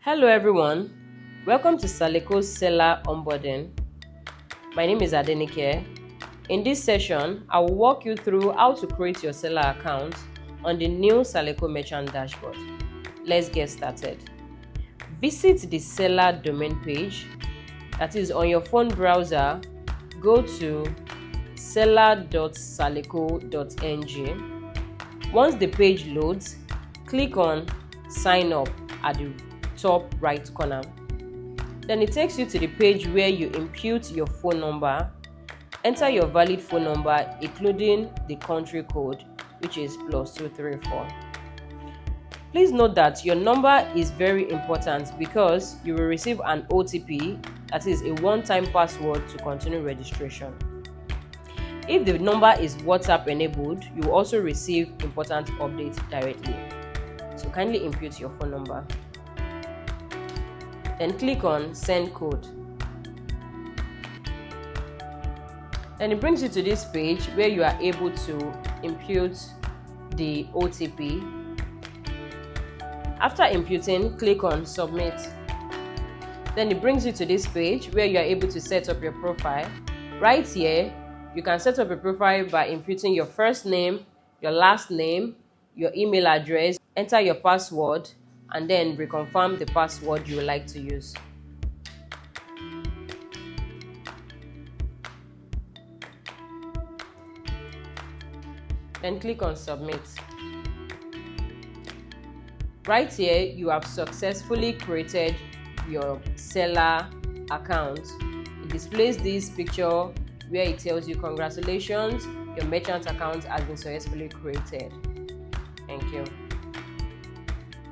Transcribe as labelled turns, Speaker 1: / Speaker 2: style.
Speaker 1: Hello everyone, welcome to Saleko's seller onboarding. My name is Adenike. In this session, I will walk you through how to create your seller account on the new Saleko merchant dashboard. Let's get started. Visit the seller domain page, that is on your phone browser. Go to seller.saleko.ng. Once the page loads, click on sign up at the top right corner. Then it takes you to the page where you input your phone number, enter your valid phone number including the country code, which is +234. Please note that your number is very important because you will receive an OTP, that is a one-time password to continue registration. If the number is WhatsApp enabled, you will also receive important updates directly. So kindly input your phone number. Then click on send code. Then it brings you to this page where you are able to input the OTP. After inputting, click on submit. Then it brings you to this page where you are able to set up your profile. Right here, you can set up a profile by inputting your first name, your last name, your email address, enter your password, and then reconfirm the password you would like to use. Then click on submit. Right here, you have successfully created your seller account. It displays this picture where it tells you congratulations, your merchant account has been successfully created. Thank you.